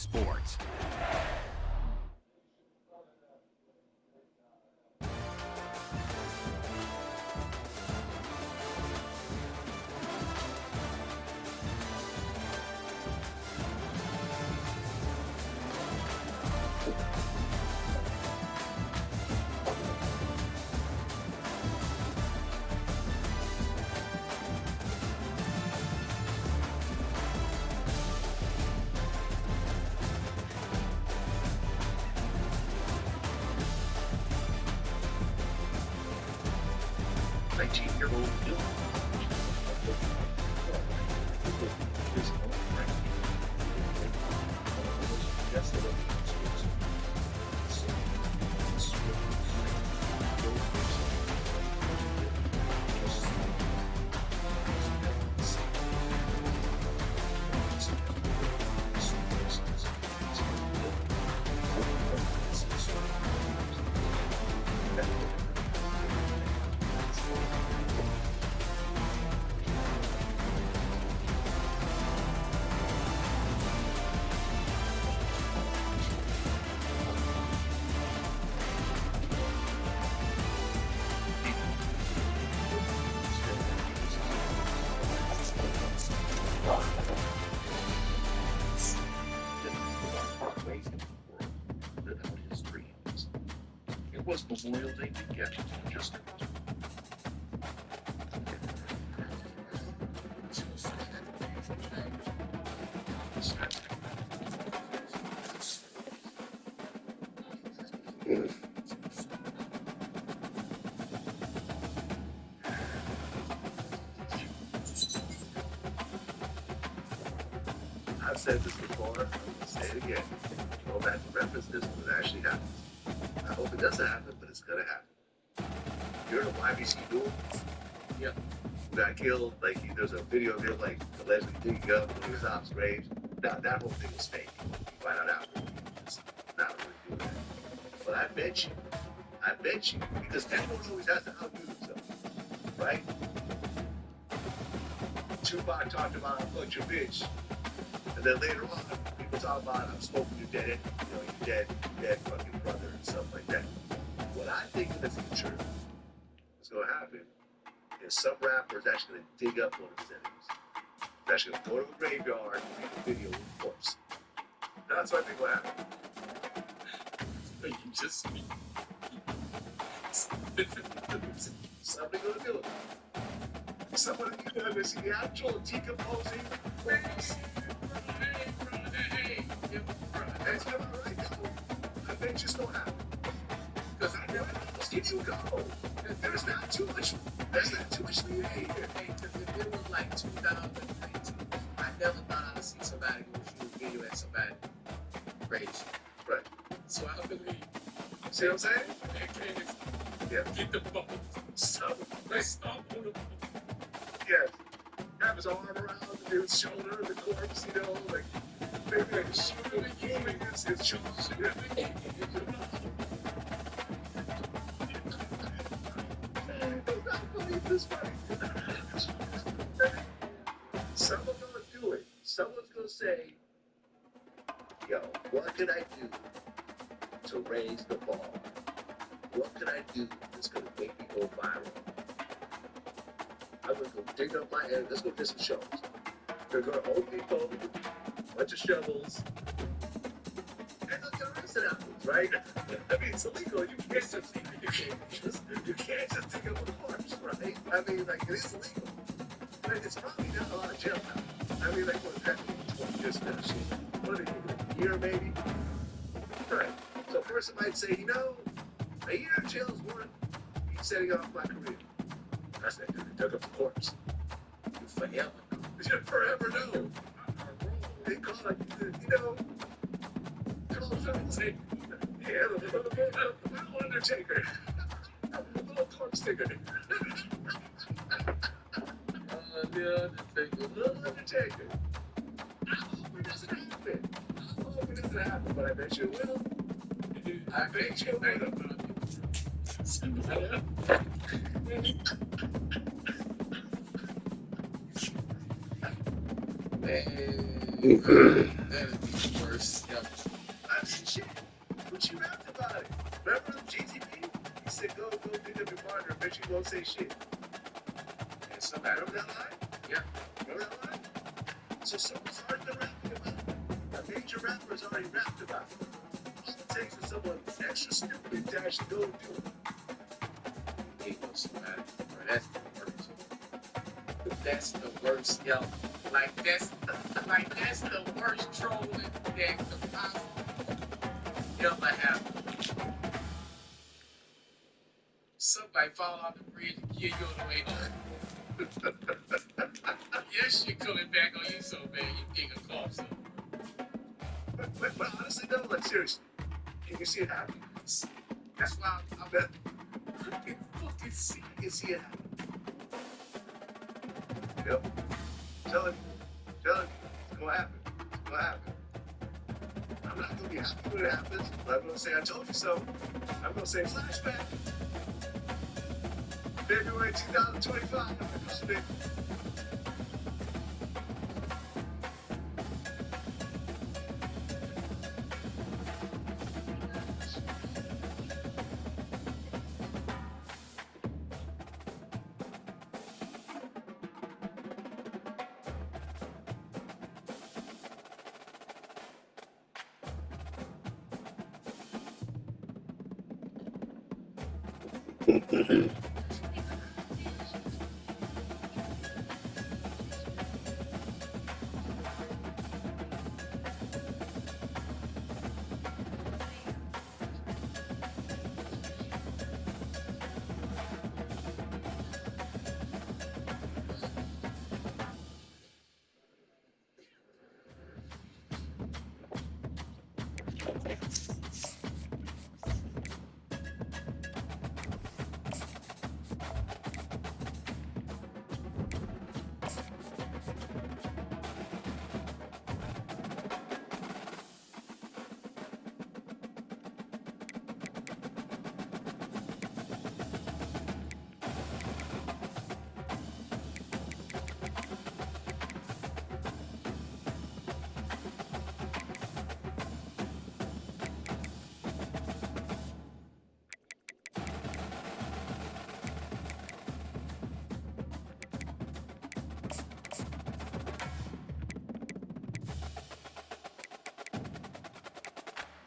sports. I've said this before, I'll say it again. Go back and reference this when it actually happens. I hope it doesn't happen, but it's gonna happen. You're in a YBC duel? Yeah. Who got killed, like there's a video of him like allegedly digging up one of his ops' graves. Now that whole thing was fake. You find out afterwards. It's not really doing that. But I bet you, because everyone always has to outdo themselves, right? Tupac talked about I fucked your bitch. And then later on, people talk about I'm smoking your dead, your dead fucking brother and stuff like that. What I think in the future is going to happen is some rapper is actually going to dig up one of his enemies. He's actually going to go to a graveyard and make a video with a corpse. That's what I think will happen. You just Something going to do it. Someone going to see the actual decomposing graves. That's never right. I bet you still happen. Because I never did you go. There's not too much behavior. Hey, because if it was like 2019, I never thought I'd see somebody go shoot a video at somebody crazy. Right. So I believe. See what I'm saying? Yeah. Get the phone. Let's stop on the phone. Yes. Have his arm around the dude's shoulder, the corpse, like maybe like a shoulder moving his shoulders. I believe this funny. Someone's gonna do it. Someone's gonna say, yo, what can I do to raise the bar? What can I do that's gonna make me go viral? I'm gonna go dig up my head. Let's go get some shovels. They're gonna hold people, a bunch of shovels, and they'll get arrested afterwards, right? I mean, it's illegal. You can't just dig up a corpse, right? I mean, like, it is illegal. But it's probably not a lot of jail time. I mean, like, what, that 20 years finishing? What are you, a year maybe? Right. So a person might say, a year in jail is one. He's setting off my career. That's that dude who dug up the corpse. Forever. Forever, no. They call it, call it something. Yeah, the little Undertaker. The little corpse digger. The Undertaker. I hope it doesn't happen. But I bet you it will. I bet you it will. Man, that is the worst. worst ever. I mean, shit. But you rapped about it. Remember GTP? He said, go pick up your partner. Bet you won't say shit. And somebody, Remember that line? yeah, Remember that line? So someone's already been rapping about it. A major rapper has already rapped about it. All it takes is someone extra stupid to actually go and do it. he goes somebody. Bro, that's the worst. That's the worst, yo. Like that's the worst trolling that could possibly ever happen. Somebody fall off the bridge and kill you on the way home. Your shit coming back on you so bad, you think a cough so. But honestly though, like seriously, can you see it happen? That's why I Bet. I can fucking see it. I can see it happen. Yep. Telling you, it's gonna happen. It's gonna happen. I'm not gonna be happy when it happens, but I'm gonna say I told you so. I'm gonna say flashback. February 2025. I'm gonna call it.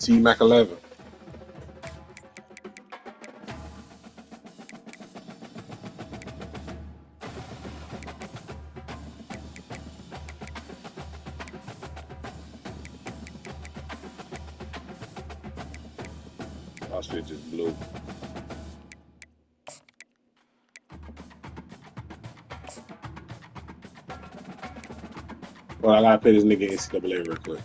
T Mac 11. Our shit just blew. Well, I gotta play this nigga NCAA real quick.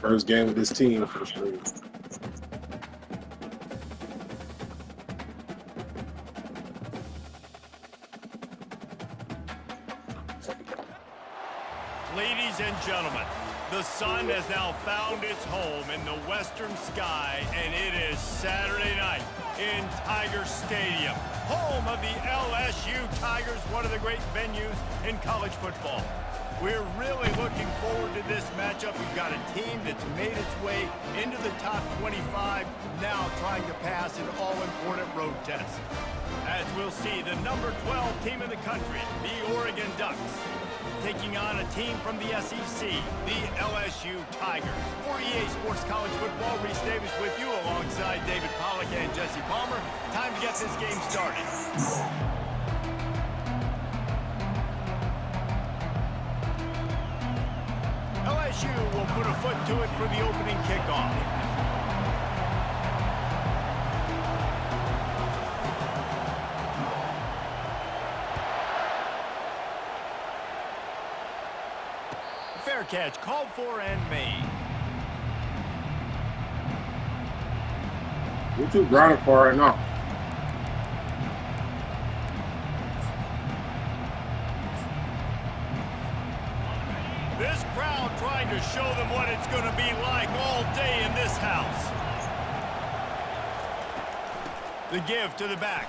First game with this team for sure. Ladies and gentlemen, the sun has now found its home in the western sky, and it is Saturday night in Tiger Stadium, home of the LSU Tigers, one of the great venues in college football. We're really looking forward to this matchup. We've got a team that's made its way into the top 25, now trying to pass an all-important road test. As we'll see, the number 12 team in the country, the Oregon Ducks, taking on a team from the SEC, the LSU Tigers. For EA Sports College Football, Reese Davis with you alongside David Pollack and Jesse Palmer. Time to get this game started. LSU will put a foot to it for the opening kickoff. Fair catch called for and made. What you grinding for right now? This crowd trying to show them what it's going to be like all day in this house. The give to the back.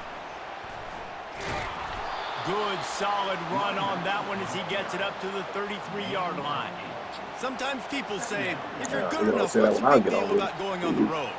Good, solid run on that one as he gets it up to the 33-yard line. Sometimes people say, if you're good enough, what's the big deal about going on the road?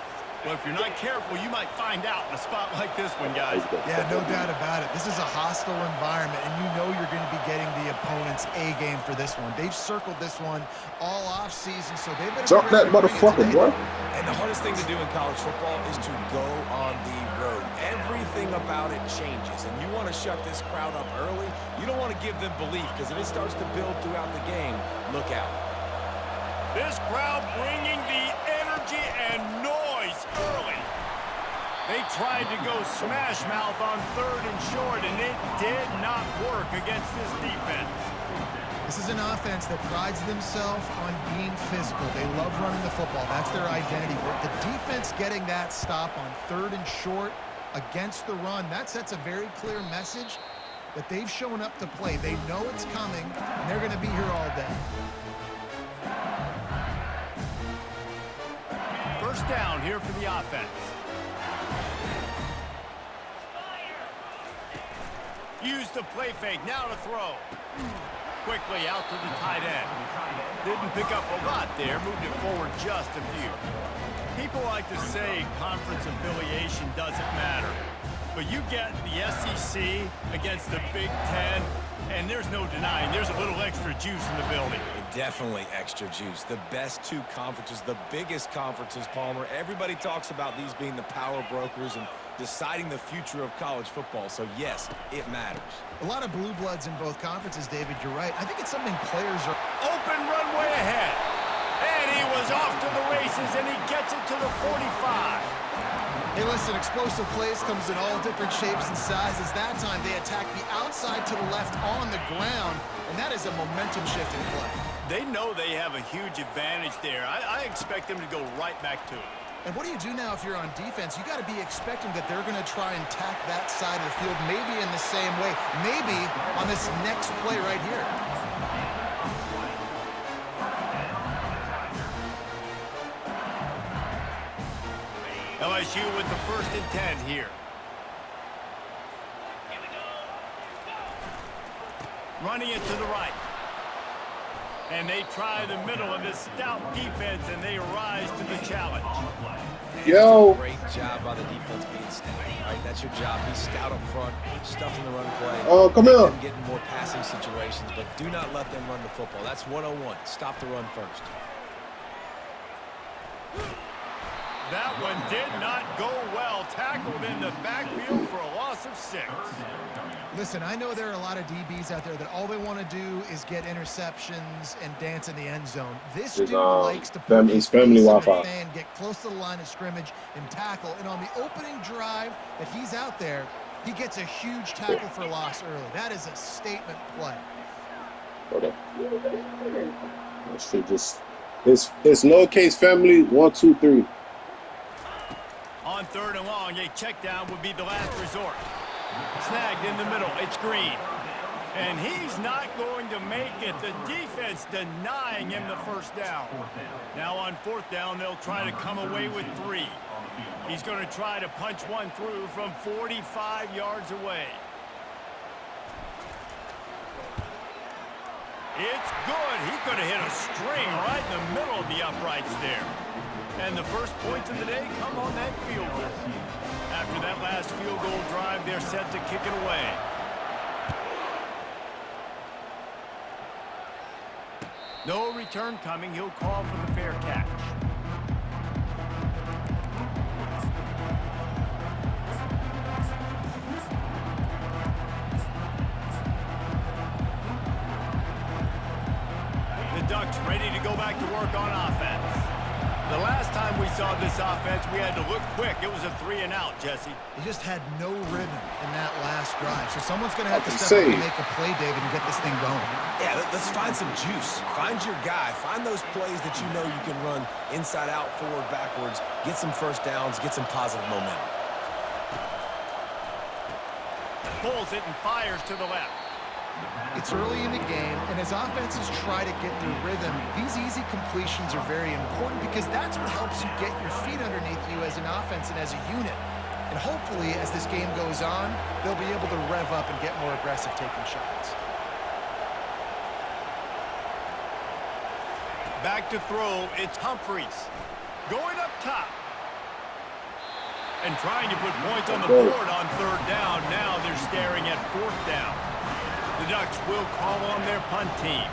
Well, if you're not careful, you might find out in a spot like this one, guys. Yeah, no doubt about it. This is a hostile environment, and you know you're going to be getting the opponent's A game for this one. They've circled this one all off season, so they better Drop that motherfucker, boy. And the hardest thing to do in college football is to go on the road. Everything about it changes, and you want to shut this crowd up early. You don't want to give them belief, because if it starts to build throughout the game, look out. This crowd bringing the energy and noise early. They tried to go smash mouth on 3rd and short, and it did not work against this defense. This is an offense that prides themselves on being physical. They love running the football. That's their identity. But the defense getting that stop on 3rd and short against the run, that sets a very clear message that they've shown up to play. They know it's coming, and they're going to be here all day. First down here for the offense. Use the play fake, now to throw. Quickly out to the tight end. Didn't pick up a lot there, moved it forward just a few. People like to say conference affiliation doesn't matter. But you get the SEC against the Big Ten, and there's no denying there's a little extra juice in the building. Definitely extra juice. The best two conferences, the biggest conferences, Palmer. Everybody talks about these being the power brokers and deciding the future of college football. So, yes, it matters. A lot of blue bloods in both conferences, David. You're right. I think it's something players are... Open runway ahead. And he was off to the races, and he gets it to the 45. Hey, listen, explosive plays comes in all different shapes and sizes. That time, they attack the outside to the left on the ground, and that is a momentum shift in play. They know they have a huge advantage there. I expect them to go right back to it. And what do you do now if you're on defense? You got to be expecting that they're going to try and tack that side of the field, maybe in the same way, maybe on this next play right here. LSU with the 1st and 10 here. Running it to the right. And they try the middle of this stout defense, and they rise to the challenge. Yo. Great job by the defense being stout. All right, that's your job. Be stout up front, stuffing the run play. Oh, come here. Getting more passing situations, but do not let them run the football. That's 101. Stop the run first. That one did not go well. Tackled in the backfield for a loss of 6. Listen, I know there are a lot of DBs out there that all they want to do is get interceptions and dance in the end zone. This dude likes to put his family Wi-Fi and get close to the line of scrimmage and tackle. And on the opening drive that he's out there, he gets a huge tackle for loss early. That is a statement play. Hold on. That shit just It's lowercase family 1, 2, 3. On 3rd and long, a check down would be the last resort. Snagged in the middle. It's Green. And he's not going to make it. The defense denying him the first down. Now on 4th down, they'll try to come away with 3. He's going to try to punch one through from 45 yards away. It's good. He could have hit a string right in the middle of the uprights there. And the first points of the day come on that field goal. After that last field goal drive, they're set to kick it away. No return coming. He'll call for the fair catch. The Ducks ready to go back to work on offense. The last time we saw this offense, we had to look quick. It was a 3-and-out, Jesse. They just had no rhythm in that last drive. So someone's going to have to step up and make a play, David, and get this thing going. Yeah, let's find some juice. Find your guy. Find those plays that you know you can run inside out, forward, backwards. Get some first downs. Get some positive momentum. Pulls it and fires to the left. It's early in the game, and as offenses try to get their rhythm, these easy completions are very important because that's what helps you get your feet underneath you as an offense and as a unit. And hopefully, as this game goes on, they'll be able to rev up and get more aggressive taking shots. Back to throw, it's Humphries. Going up top. And trying to put points on the board on 3rd down. Now they're staring at 4th down. The Ducks will call on their punt team.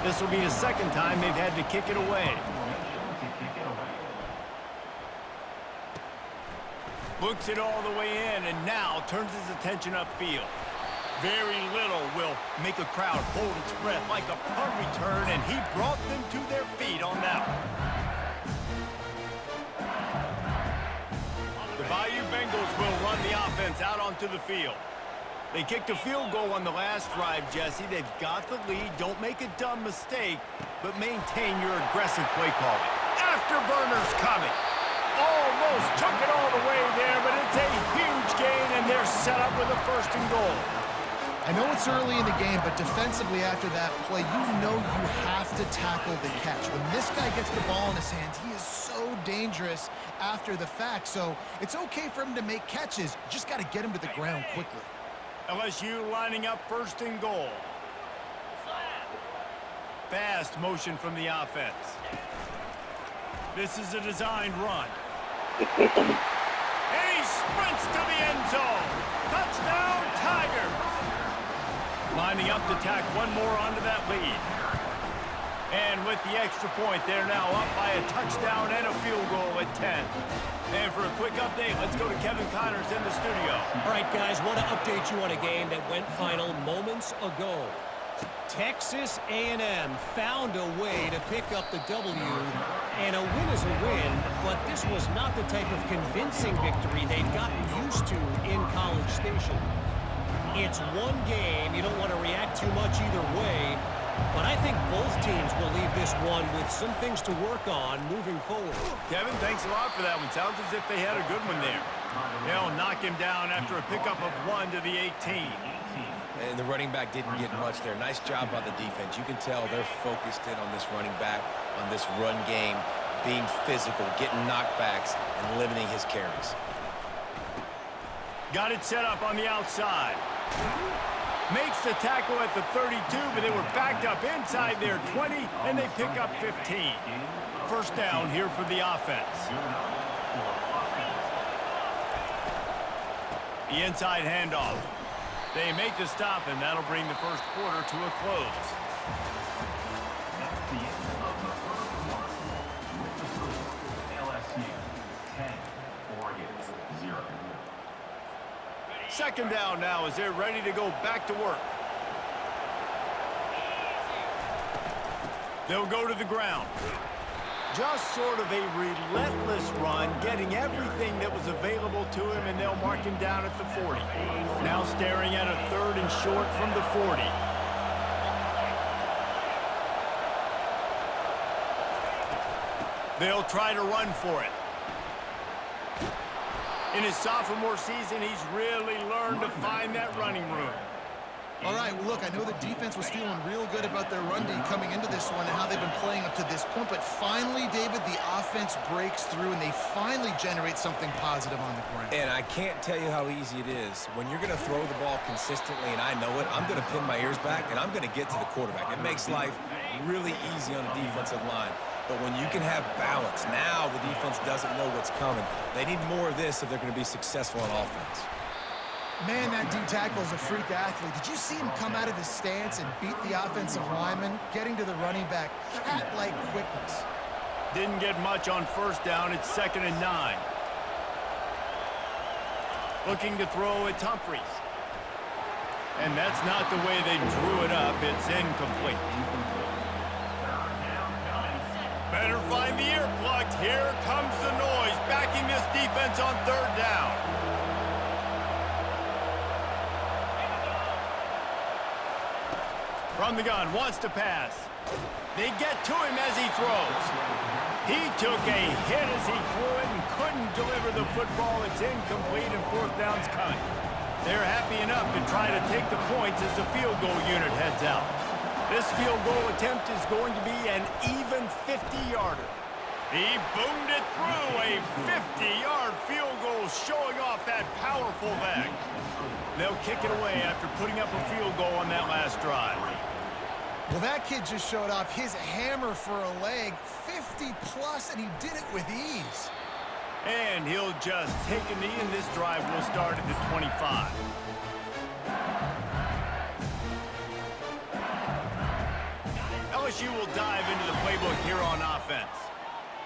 This will be the second time they've had to kick it away. Looks it all the way in and now turns his attention upfield. Very little will make a crowd hold its breath like a punt return, and he brought them to their feet on that one. The Bayou Bengals will run the offense out onto the field. They kicked a field goal on the last drive, Jesse. They've got the lead. Don't make a dumb mistake, but maintain your aggressive play calling. Afterburners coming. Almost took it all the way there, but it's a huge gain, and they're set up with a 1st and goal. I know it's early in the game, but defensively after that play, you know you have to tackle the catch. When this guy gets the ball in his hands, he is so dangerous after the fact. So it's okay for him to make catches. You just got to get him to the ground quickly. LSU lining up 1st and goal. Fast motion from the offense. This is a designed run. And he sprints to the end zone. Touchdown, Tigers. Lining up to tack one more onto that lead. And with the extra point, they're now up by a touchdown and a field goal at 10. And for a quick update, let's go to Kevin Connors in the studio. All right, guys, want to update you on a game that went final moments ago. Texas A&M found a way to pick up the W, and a win is a win, but this was not the type of convincing victory they've gotten used to in College Station. It's one game. You don't want to react too much either way, but I think both teams will leave this one with some things to work on moving forward. Kevin, thanks a lot for that one. Sounds as if they had a good one there. They'll knock him down after a pickup of 1 to the 18. And the running back didn't get much there. Nice job by the defense. You can tell they're focused in on this running back, on this run game, being physical, getting knockbacks, and limiting his carries. Got it set up on the outside. Makes the tackle at the 32, but they were backed up inside their 20, and they pick up 15. 1st down here for the offense. The inside handoff. They make the stop, and that'll bring the 1st quarter to a close. Second down now as they're ready to go back to work. They'll go to the ground. Just sort of a relentless run, getting everything that was available to him, and they'll mark him down at the 40. Now staring at a 3rd and short from the 40. They'll try to run for it. In his sophomore season, he's really learned to find that running room. All right, well, look, I know the defense was feeling real good about their run D coming into this one and how they've been playing up to this point, but finally, David, the offense breaks through and they finally generate something positive on the ground. And I can't tell you how easy it is. When you're going to throw the ball consistently, and I know it, I'm going to pin my ears back, and I'm going to get to the quarterback. It makes life really easy on the defensive line. But when you can have balance, now the defense doesn't know what's coming. They need more of this if they're going to be successful on offense. Man, that D-tackle is a freak athlete. Did you see him come out of his stance and beat the offensive lineman, getting to the running back, cat-like quickness? Didn't get much on first down. It's 2nd and 9. Looking to throw at Humphries. And that's not the way they drew it up. It's incomplete. Better find the earplugs. Here comes the noise, backing this defense on 3rd down. From the gun, wants to pass. They get to him as he throws. He took a hit as he threw it and couldn't deliver the football. It's incomplete and 4th down's coming. They're happy enough to try to take the points as the field goal unit heads out. This field goal attempt is going to be an even 50-yarder. He boomed it through, a 50-yard field goal showing off that powerful leg. They'll kick it away after putting up a field goal on that last drive. Well, that kid just showed off his hammer for a leg, 50-plus, and he did it with ease. And he'll just take a knee, and this drive will start at the 25. LSU will dive into the playbook here on offense.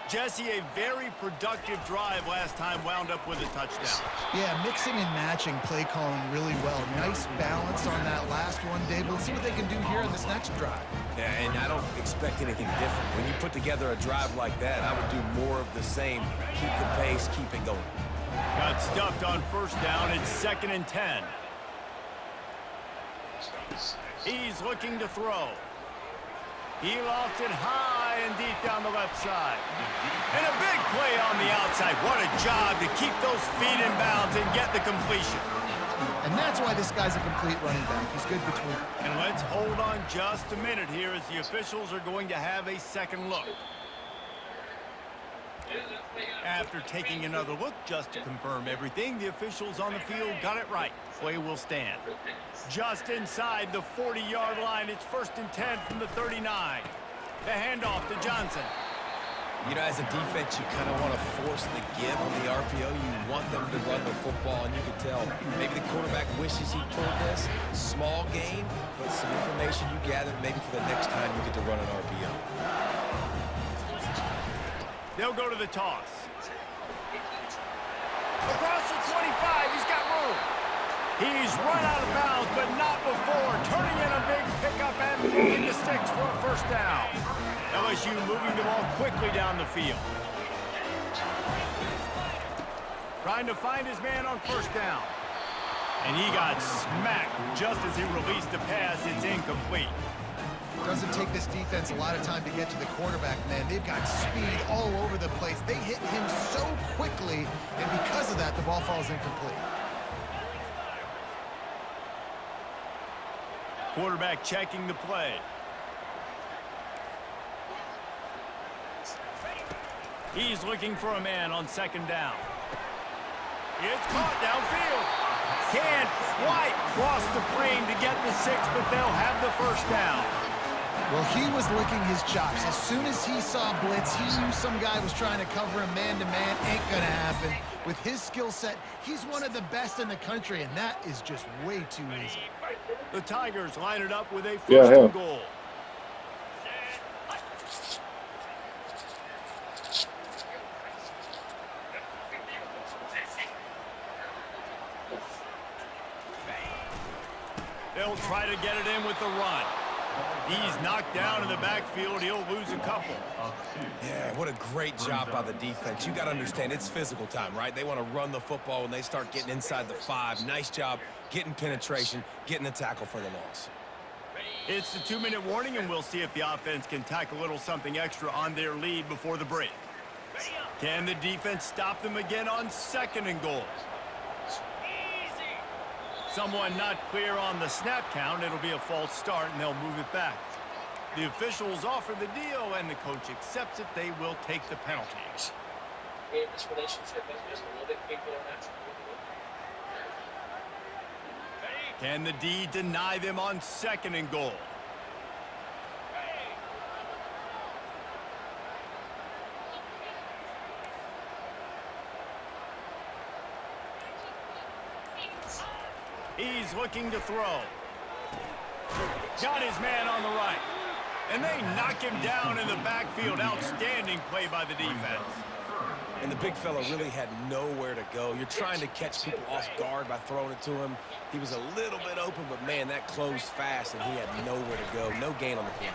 Jesse, a very productive drive last time, wound up with a touchdown. Yeah, mixing and matching play calling really well. Nice balance on that last one, Dave. Let's see what they can do here in this next drive. Yeah, and I don't expect anything different. When you put together a drive like that, I would do more of the same. Keep the pace, keep it going. Got stuffed on first down. It's 2nd and 10. He's looking to throw. He lofts it high and deep down the left side. And a big play on the outside. What a job to keep those feet in bounds and get the completion. And that's why this guy's a complete running back. He's good between. And let's hold on just a minute here as the officials are going to have a second look. After taking another look just to confirm everything, the officials on the field got it right. Play will stand. Just inside the 40-yard line, it's 1st and 10 from the 39. The handoff to Johnson. You know, as a defense, you kind of want to force the give on the RPO. You want them to run the football, and you can tell maybe the quarterback wishes he pulled this. Small gain, but some information you gather maybe for the next time you get to run an RPO. They'll go to the toss. Across the 25, he's got room. He's run out of bounds, but not before turning in a big pickup and moving the sticks for a 1st down. LSU moving the ball quickly down the field. Trying to find his man on 1st down. And he got smacked just as he released the pass. It's incomplete. Doesn't take this defense a lot of time to get to the quarterback, man. They've got speed all over the place. They hit him so quickly, and because of that, the ball falls incomplete. Quarterback checking the play. He's looking for a man on 2nd down. It's caught downfield. Can't quite cross the plane to get the 6, but they'll have the 1st down. Well, he was licking his chops. As soon as he saw blitz, he knew some guy was trying to cover him man-to-man. Ain't gonna happen. With his skill set, he's one of the best in the country, and that is just way too easy. The Tigers line it up with a 1st and goal. They'll try to get it in with the run. He's knocked down in the backfield. He'll lose a couple. Yeah, what a great job by the defense. You got to understand, it's physical time, right? They want to run the football when they start getting inside the 5. Nice job getting penetration, getting the tackle for the loss. It's the 2-minute warning, and we'll see if the offense can tack a little something extra on their lead before the break. Can the defense stop them again on 2nd and goal? Someone not clear on the snap count. It'll be a false start, and they'll move it back. The officials offer the deal, and the coach accepts it. They will take the penalty. This relationship is just a little bit bigger than that. Can the D deny them on 2nd and goal? He's looking to throw. Got his man on the right. And they knock him down in the backfield. Outstanding play by the defense. And the big fella really had nowhere to go. You're trying to catch people off guard by throwing it to him. He was a little bit open, but, man, that closed fast, and he had nowhere to go. No gain on the play.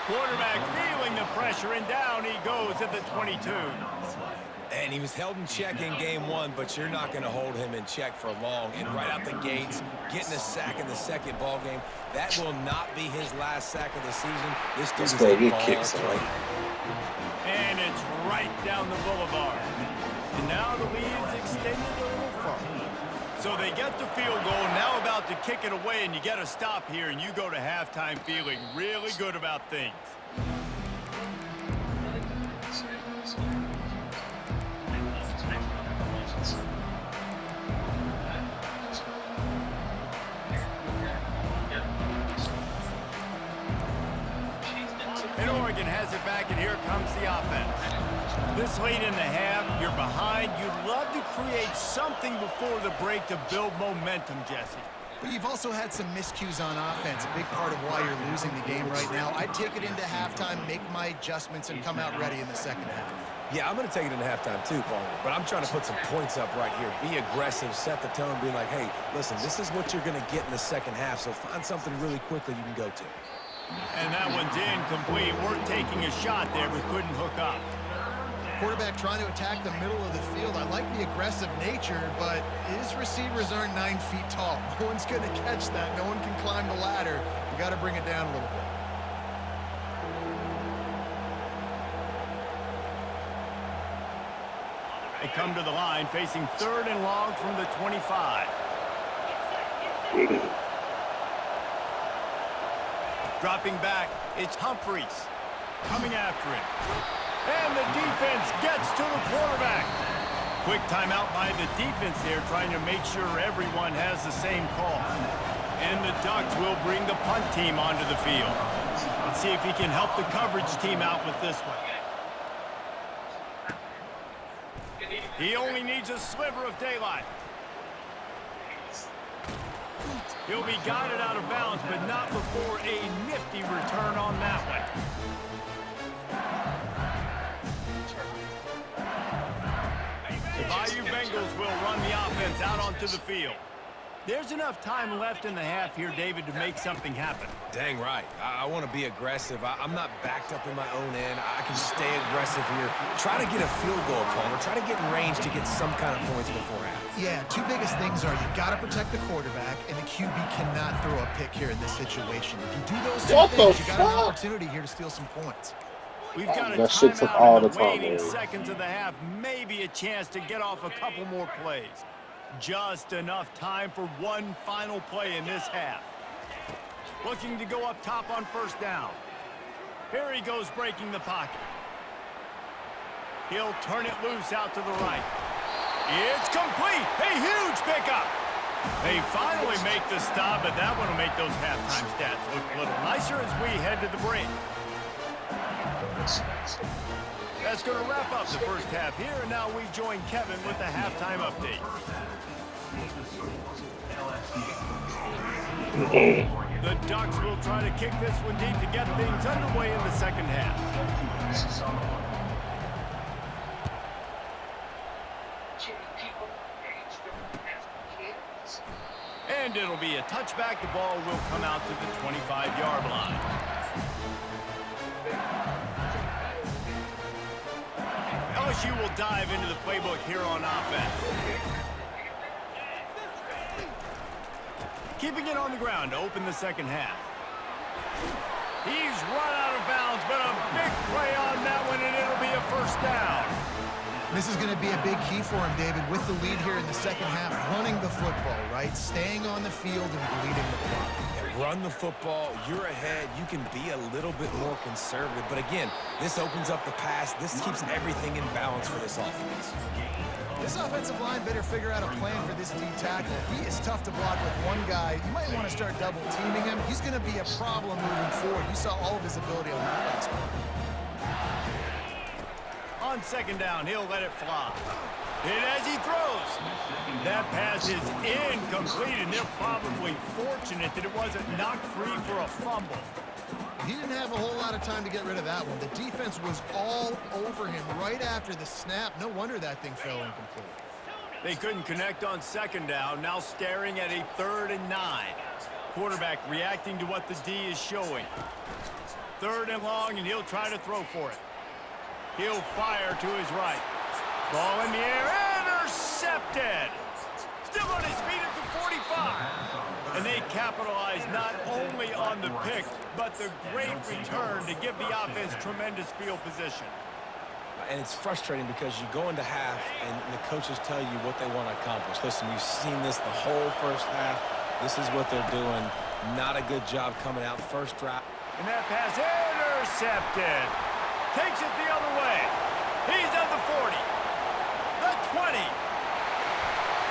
Quarterback feeling the pressure, and down he goes at the 22. And he was held in check in game 1, but you're not going to hold him in check for long. And right out the gates, getting a sack in the 2nd ball game, that will not be his last sack of the season. This dude is a ball player. And it's right down the boulevard. And now the lead's extended a little further. So they get the field goal, now about to kick it away, and you get a stop here, and you go to halftime feeling really good about things. And Oregon has it back, and here comes the offense. This late in the half, you're behind. You'd love to create something before the break to build momentum, Jesse. But you've also had some miscues on offense, a big part of why you're losing the game right now. I'd take it into halftime, make my adjustments, and come out ready in the 2nd half. Yeah, I'm going to take it into halftime too, Paul. But I'm trying to put some points up right here. Be aggressive, set the tone, be like, hey, listen, this is what you're going to get in the 2nd half, so find something really quickly you can go to. And that one's incomplete. We're taking a shot there, but couldn't hook up. Quarterback trying to attack the middle of the field. I like the aggressive nature, but his receivers aren't 9 feet tall. No one's going to catch that. No one can climb the ladder. You got to bring it down a little bit. They come to the line, facing 3rd and long from the 25. Dropping back, it's Humphreys. Coming after him. And the defense gets to the quarterback. Quick timeout by the defense there, trying to make sure everyone has the same call. And the Ducks will bring the punt team onto the field. Let's see if he can help the coverage team out with this one. He only needs a sliver of daylight. He'll be guided out of bounds, but not before a nifty return on that one. The Bayou Bengals will run the offense out onto the field. There's enough time left in the half here, David, to make something happen. Dang right. I want to be aggressive. I'm not backed up in my own end. I can stay aggressive here. Try to get a field goal, Palmer. Try to get in range to get some kind of points before half. Yeah, 2 biggest things are you got to protect the quarterback, and the QB cannot throw a pick here in this situation. If you do those 2 things, you got an opportunity here to steal some points. We've got a That shit took timeout all in the the time, waning man. seconds of the half. Maybe a chance to get off a couple more plays. Just enough time for one final play in this half. Looking to go up top on 1st down. Here he goes breaking the pocket. He'll turn it loose out to the right. It's complete. A huge pickup. They finally make the stop, but that one will make those halftime stats look a little nicer as we head to the break. That's going to wrap up the 1st half here, and now we join Kevin with the halftime update. The Ducks will try to kick this one deep to get things underway in the 2nd half. And it'll be a touchback. The ball will come out to the 25-yard line. LSU will dive into the playbook here on offense. Keeping it on the ground to open the 2nd half. He's run out of bounds, but a big play on that one, and it'll be a first down. This is going to be a big key for him, David, with the lead here in the second half, running the football, right? Staying on the field and bleeding the clock. Run the football, you're ahead, you can be a little bit more conservative. But again, this opens up the pass. This keeps everything in balance for this offense. This offensive line better figure out a plan for this D tackle. He is tough to block with one guy. You might want to start double teaming him. He's going to be a problem moving forward. You saw all of his ability on that last one. On second down, he'll let it fly. And as he throws, that pass is incomplete, and they're probably fortunate that it wasn't knocked free for a fumble. He didn't have a whole lot of time to get rid of that one. The defense was all over him right after the snap. No wonder that thing fell incomplete. They couldn't connect on second down, now staring at a 3rd and 9. Quarterback reacting to what the D is showing. 3rd and long, and he'll try to throw for it. He'll fire to his right. Ball in the air, intercepted. Still on his feet at the 45. And they capitalize not only on the pick, but the great return to give the offense tremendous field position. And it's frustrating because you go into half and the coaches tell you what they want to accomplish. Listen, we've seen this the whole first half. This is what they're doing. Not a good job coming out first drive. And that pass intercepted. Takes it the other way. He's at the 40. The 20.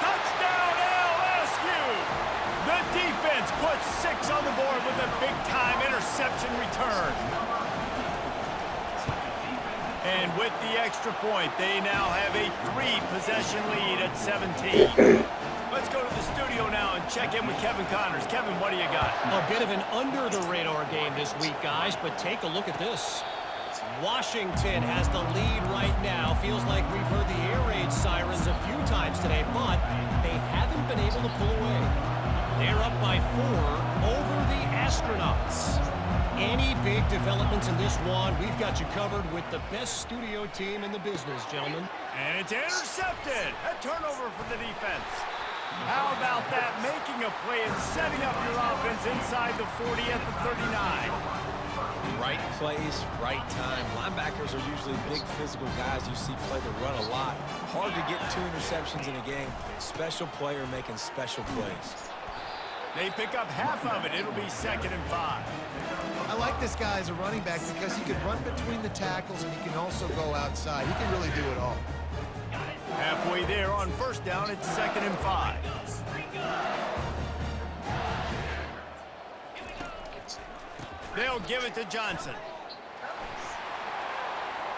Touchdown LSU. The defense puts 6 on the board with a big-time interception return. And with the extra point, they now have a 3-possession lead at 17. Let's go to the studio now and check in with Kevin Connors. Kevin, what do you got? A bit of an under-the-radar game this week, guys, but take a look at this. Washington has the lead right now. Feels like we've heard the air raid sirens a few times today, but they haven't been able to pull away. They're up by 4 over the Astronauts. Any big developments in this one, we've got you covered with the best studio team in the business, gentlemen. And it's intercepted. A turnover for the defense. How about that? Making a play and setting up your offense inside the 40 at the 39. Right place, right time. Linebackers are usually big physical guys you see play the run a lot. Hard to get 2 interceptions in a game. Special player making special plays. They pick up half of it. It'll be 2nd and 5. I like this guy as a running back because he can run between the tackles and he can also go outside. He can really do it all. Halfway there on first down, it's 2nd and 5. They'll give it to Johnson.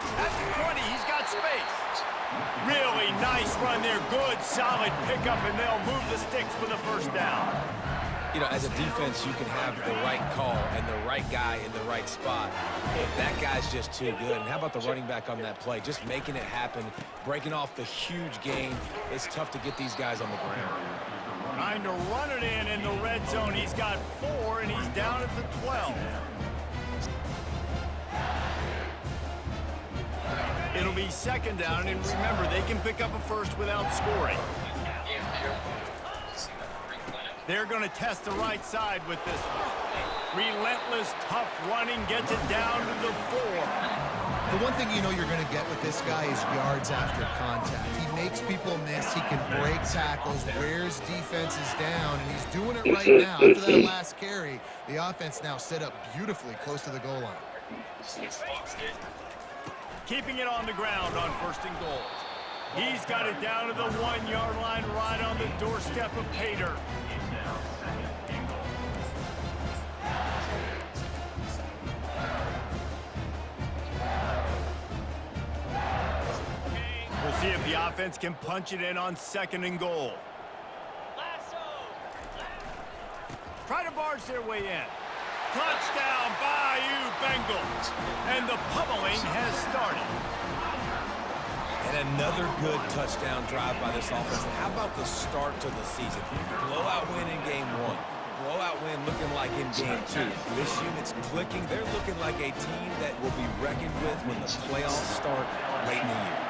At the 20, he's got space. Really nice run there. Good, solid pickup, and they'll move the sticks for the first down. You know, as a defense, you can have the right call and the right guy in the right spot. But that guy's just too good. And how about the running back on that play? Just making it happen, breaking off the huge gain. It's tough to get these guys on the ground. Trying to run it in the red zone. He's got 4, and he's down at the 12. It'll be 2nd down, and remember, they can pick up a first without scoring. They're going to test the right side with this one. Relentless, tough running, gets it down to the 4. The one thing you know you're going to get with this guy is yards after contact. He makes people miss. He can break tackles, wears defenses down, and he's doing it right now. After that last carry, the offense now set up beautifully close to the goal line. Keeping it on the ground on 1st and goal. He's got it down to the 1-yard line right on the doorstep of Pater. We'll see if the offense can punch it in on 2nd and goal. Try to barge their way in. Touchdown, Bayou Bengals. And the pummeling has started. And another good touchdown drive by this offense. And how about the start to the season? Blowout win in game 1. Blowout win looking like in game 2. This unit's clicking. They're looking like a team that will be reckoned with when the playoffs start late in the year.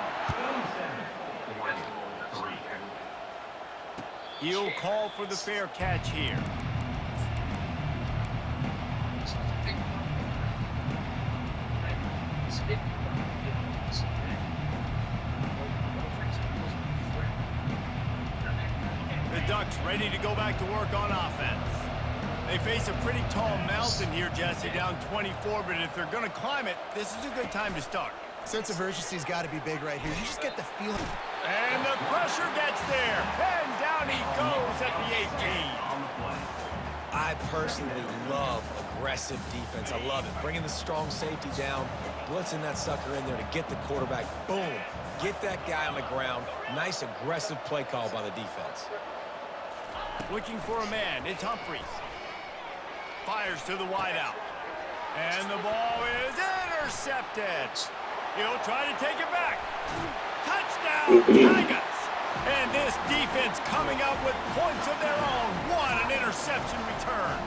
He'll call for the fair catch here. Ducks ready to go back to work on offense. They face a pretty tall mountain here, Jesse, down 24, but if they're going to climb it, this is a good time to start. Sense of urgency's got to be big right here. You just get the feeling. And the pressure gets there, and down he goes at the 18. I personally love aggressive defense. I love it. Bringing the strong safety down, blitzing that sucker in there to get the quarterback. Boom. Get that guy on the ground. Nice aggressive play call by the defense. Looking for a man. It's Humphries. Fires to the wideout. And the ball is intercepted. He'll try to take it back. Touchdown, Tigers! And this defense coming up with points of their own. What an interception return.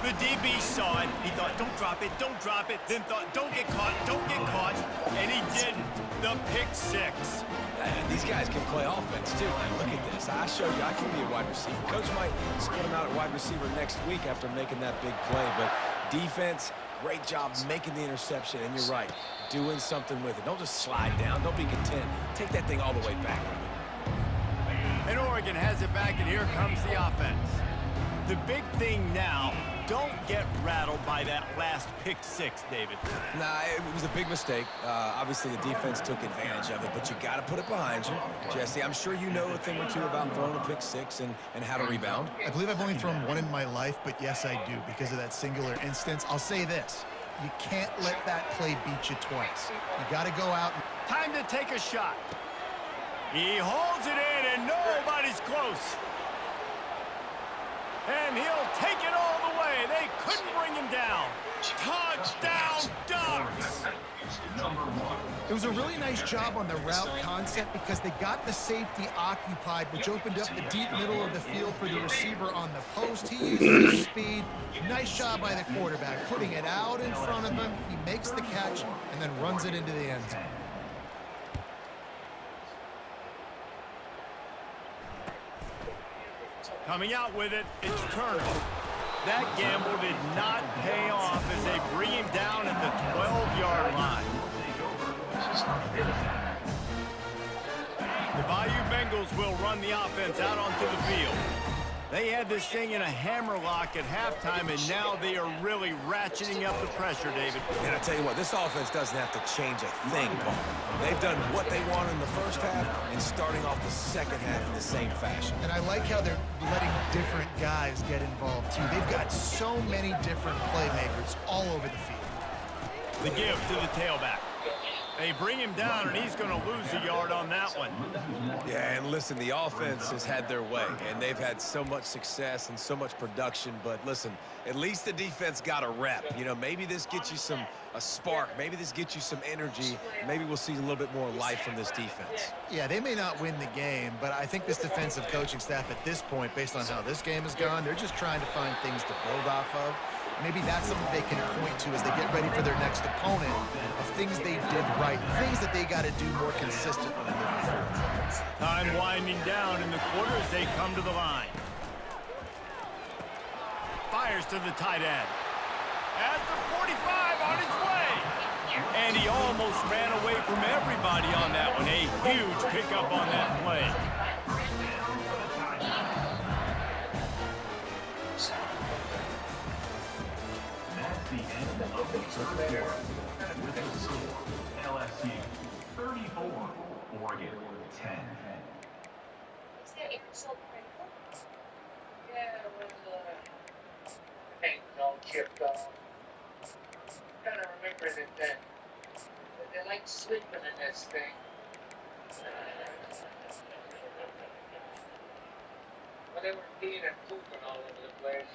The DB saw it. He thought, don't drop it, don't drop it. Then thought, don't get caught, don't get caught. And he didn't. The pick six. And these guys can play offense, too. Man, look at this. I showed you I can be a wide receiver. Coach might split him out at wide receiver next week after making that big play. But defense, great job making the interception. And you're right, doing something with it. Don't just slide down. Don't be content. Take that thing all the way back. And Oregon has it back, and here comes the offense. The big thing now, don't get rattled by that last pick six, David. Nah, it was a big mistake. Obviously, the defense took advantage of it, but you got to put it behind you. Jesse, I'm sure you know a thing or two about throwing a pick six and how to rebound. I believe I've only thrown one in my life, but yes, I do, because of that singular instance. I'll say this. You can't let that play beat you twice. You got to go out. Time to take a shot. He holds it in, and nobody's close. And he'll take it all the way. They couldn't bring him down. Touchdown, Ducks! It was a really nice job on the route concept because they got the safety occupied, which opened up the deep middle of the field for the receiver on the post. He uses his speed. Nice job by the quarterback, putting it out in front of him. He makes the catch and then runs it into the end zone. Coming out with it, it's Turner. That gamble did not pay off as they bring him down at the 12-yard line. The Bayou Bengals will run the offense out onto the field. They had this thing in a hammerlock at halftime, and now they are really ratcheting up the pressure, David. And I tell you what, this offense doesn't have to change a thing, Paul. They've done what they wanted in the first half and starting off the second half in the same fashion. And I like how they're letting different guys get involved, too. They've got so many different playmakers all over the field. The give to the tailback. They bring him down, and he's going to lose a yard on that one. Yeah, and listen, the offense has had their way, and they've had so much success and so much production. But listen, at least the defense got a rep. You know, maybe this gets you a spark. Maybe this gets you some energy. Maybe we'll see a little bit more life from this defense. Yeah, they may not win the game, but I think this defensive coaching staff at this point, based on how this game has gone, they're just trying to find things to build off of. Maybe that's something they can point to as they get ready for their next opponent of things they did right, things that they got to do more consistently moving forward. Time winding down in the quarter as they come to the line. Fires to the tight end. At the 45 on his way. And he almost ran away from everybody on that one. A huge pickup on that play. LSU 34, Oregon 10. Yeah, it was paint all chipped off. Kind of remember it then. They like sleeping in this thing. But they were peeing and pooping all over the place.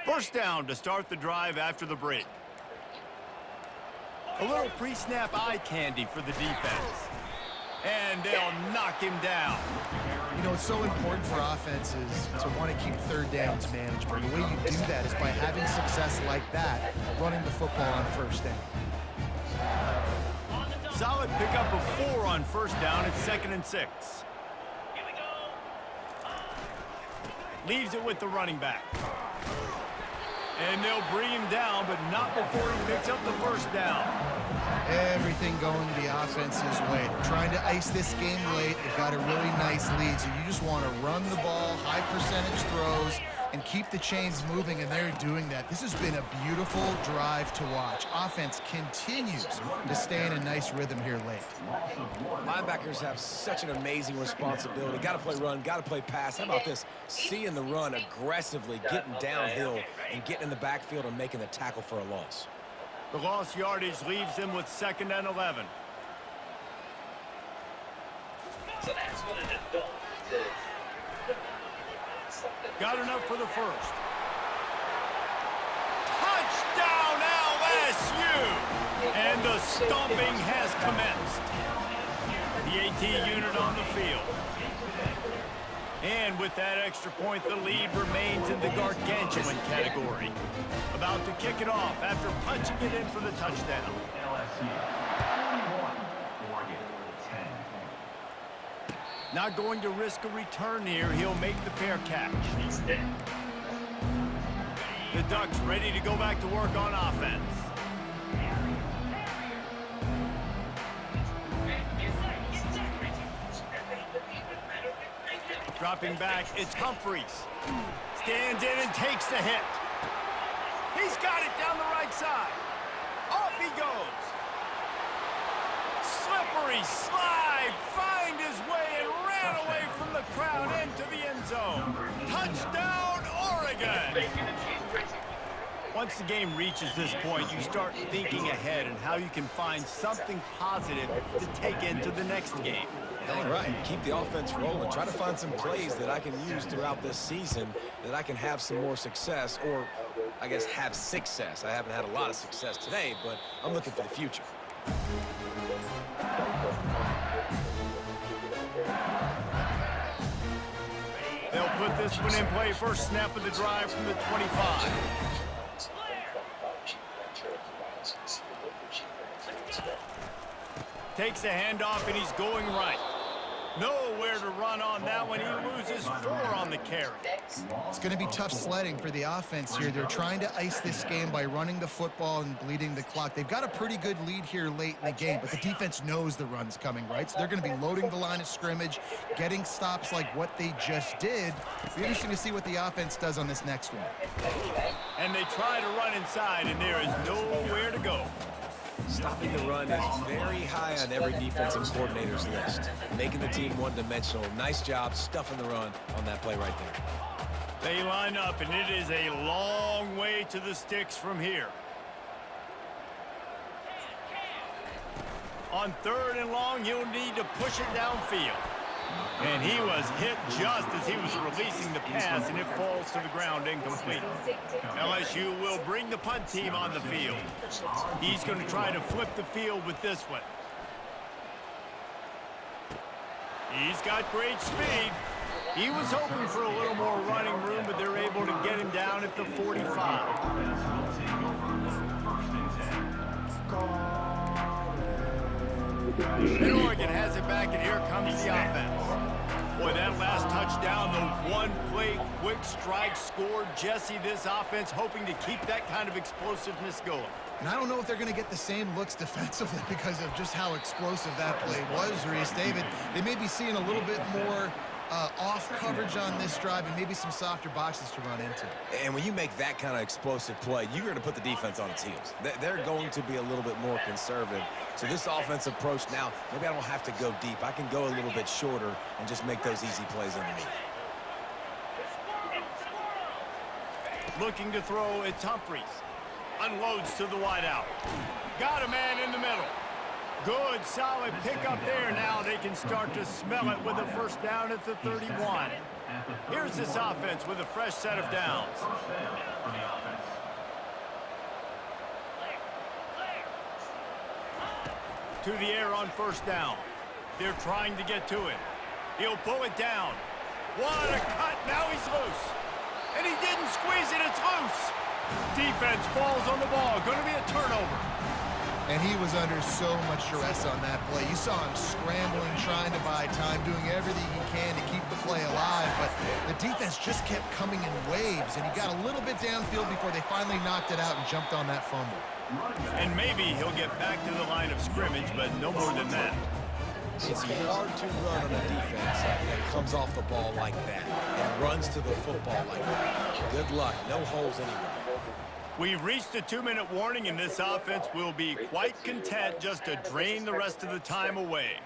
First down to start the drive after the break. A little pre-snap eye candy for the defense. And they'll knock him down. You know, it's so important for offenses to want to keep third downs manageable. The way you do that is by having success like that, running the football on first down. Solid pickup of 4 on first down. It's 2nd and 6. Leaves it with the running back. And they'll bring him down, but not before he picks up the first down. Everything going the offense's way. They're trying to ice this game late. They've got a really nice lead, so you just want to run the ball, high percentage throws, and keep the chains moving, and they're doing that. This has been a beautiful drive to watch. Offense continues to stay in a nice rhythm here late. Linebackers have such an amazing responsibility. Got to play run, got to play pass. How about this? Seeing the run aggressively, getting downhill, and getting in the backfield and making the tackle for a loss. The lost yardage leaves them with 2nd and 11. So that's what it is. Got enough for the first. Touchdown LSU! And the stomping has commenced. The AT unit on the field. And with that extra point, the lead remains in the gargantuan category. About to kick it off after punching it in for the touchdown. LSU 41, Oregon 10. Not going to risk a return here. He'll make the fair catch. The Ducks ready to go back to work on offense. Dropping back, it's Humphries. Stands in and takes the hit. He's got it down the right side. Off he goes. Slippery slide, find his way and ran away from the crowd into the end zone. Touchdown, Oregon! Once the game reaches this point, you start thinking ahead and how you can find something positive to take into the next game. All right, keep the offense rolling. Try to find some plays that I can use throughout this season that I can have some more success, or I guess have success. I haven't had a lot of success today, but I'm looking for the future. They'll put this one in play. First snap of the drive from the 25. Takes the handoff and he's going right. Nowhere to run on that one. He loses 4 on the carry. It's going to be tough sledding for the offense here. They're trying to ice this game by running the football and bleeding the clock. They've got a pretty good lead here late in the game, but the defense knows the run's coming, right? So they're going to be loading the line of scrimmage, getting stops like what they just did. It'll be interesting to see what the offense does on this next one. And they try to run inside, and there is nowhere to go. Stopping the run is very high on every defensive coordinator's list. Making the team one-dimensional. Nice job stuffing the run on that play right there. They line up, and it is a long way to the sticks from here. On 3rd and long, he'll need to push it downfield. And he was hit just as he was releasing the pass, and it falls to the ground incomplete. LSU will bring the punt team on the field. He's going to try to flip the field with this one. He's got great speed. He was hoping for a little more running room, but they're able to get him down at the 45. And Oregon has it back, and here comes the offense. Boy, that last touchdown, the one-play quick strike scored. Jesse, this offense hoping to keep that kind of explosiveness going. And I don't know if they're going to get the same looks defensively because of just how explosive that play was, Reese. David, they may be seeing a little bit more off coverage on this drive and maybe some softer boxes to run into. And when you make that kind of explosive play, you're going to put the defense on its heels. They're going to be a little bit more conservative. So this offensive approach now, maybe I don't have to go deep. I can go a little bit shorter and just make those easy plays underneath. Looking to throw, it's Humphries. Unloads to the wideout. Got a man in the middle. Good, solid pickup there. Now they can start to smell it with a first down at the 31. Here's this offense with a fresh set of downs. To the air on first down. They're trying to get to it. He'll pull it down. What a cut. Now he's loose. And he didn't squeeze it. It's loose. Defense falls on the ball. Going to be a turnover. And he was under so much stress on that play. You saw him scrambling, trying to buy time, doing everything he can to keep the play alive. But the defense just kept coming in waves, and he got a little bit downfield before they finally knocked it out and jumped on that fumble. And maybe he'll get back to the line of scrimmage, but no more than that. It's hard to run on a defense that comes off the ball like that and runs to the football like that. Good luck. No holes anywhere. We've reached a 2-minute warning, and this offense will be quite content just to drain the rest of the time away.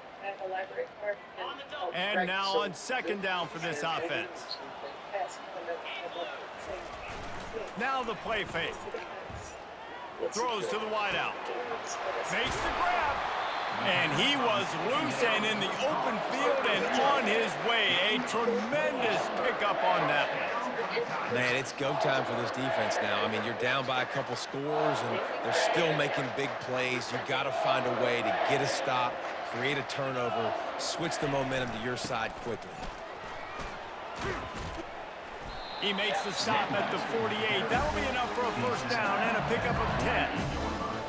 And now on second down for this offense. Now the play fake. Throws to the wideout. Makes the grab. And he was loose and in the open field and on his way. A tremendous pickup on that one. Man, it's go time for this defense now. I mean, you're down by a couple scores, and they're still making big plays. You've got to find a way to get a stop, create a turnover, switch the momentum to your side quickly. He makes the stop at the 48. That'll be enough for a first down and a pickup of 10.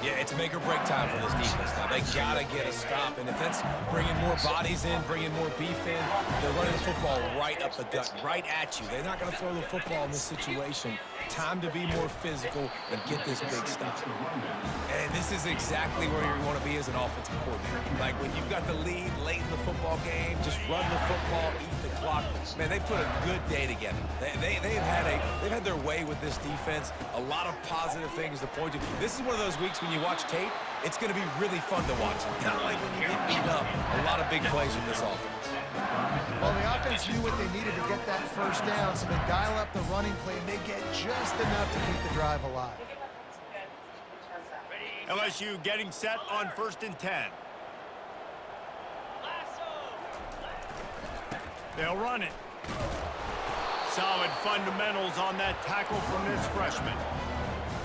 Yeah, it's make or break time for this defense now. They got to get a stop, and if that's bringing more bodies in, bringing more beef in, they're running the football right up the gut, right at you. They're not going to throw the football in this situation. Time to be more physical and get this big stop. And this is exactly where you want to be as an offensive coordinator. Like when you've got the lead late in the football game, just run the football, eat the clock. Man, they put a good day together. They've had their way with this defense. A lot of positive things to point to. This is one of those weeks when you watch tape, it's going to be really fun to watch. Not like when you get beat up. A lot of big plays from this offense. Well, the offense knew what they needed to get that first down, so they dial up the running play, and they get just enough to keep the drive alive. LSU getting set on 1st and 10. They'll run it. Solid fundamentals on that tackle from this freshman.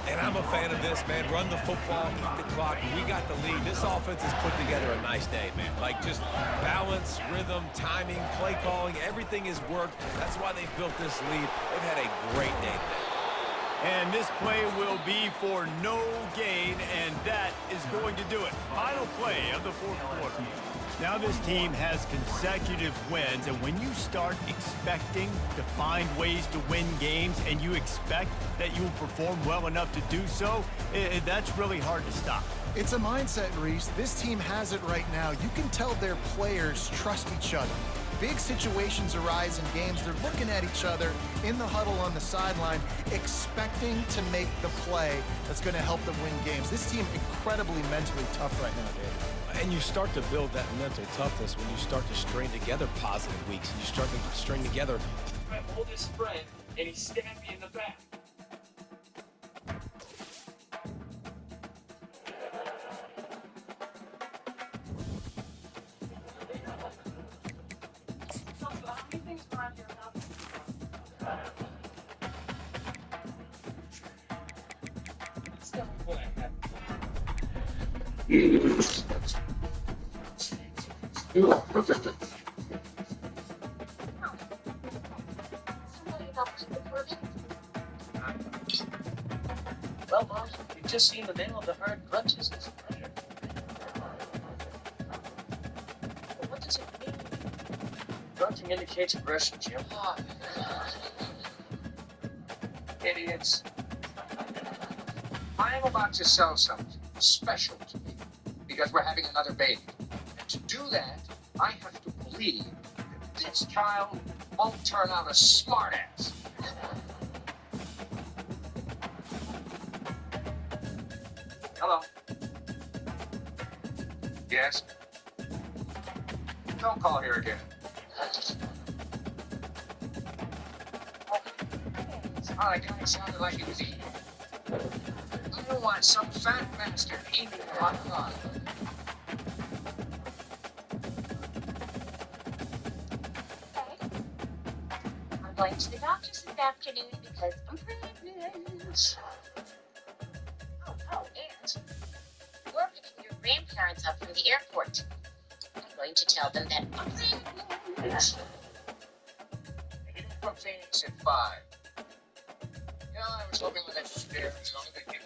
And I'm a fan of this, man. Run the football, eat the clock. We got the lead. This offense has put together a nice day, man. Like just balance, rhythm, timing, play calling, everything has worked. That's why they've built this lead. They've had a great day today. And this play will be for no gain, and that is going to do it. Final play of the 4th quarter. Now this team has consecutive wins, and when you start expecting to find ways to win games and you expect that you will perform well enough to do so, that's really hard to stop. It's a mindset, Reese. This team has it right now. You can tell their players trust each other. Big situations arise in games. They're looking at each other in the huddle on the sideline, expecting to make the play that's going to help them win games. This team incredibly mentally tough right now, Dave. And you start to build that mental toughness when you start to string together positive weeks. And you start to string together. My oldest friend, and he stabbed me in the back. Well, boss, you've just seen the name of the hard grudges. What does it mean? Grunting indicates aggression, Jim. Idiots. I am about to sell something special to me because we're having another baby. And to do that, I have to believe that this child won't turn out a smartass. Hello? Yes? Don't call here again. Oh, that guy sounded like he was eating. I don't want some fat bastard eating hot dog. I'm going to the doctor's this afternoon because I'm pregnant. Oh, and you're picking your grandparents up from the airport. I'm going to tell them that I'm pregnant. I get from Phoenix at 5. You know, I was hoping with that stairs, only they get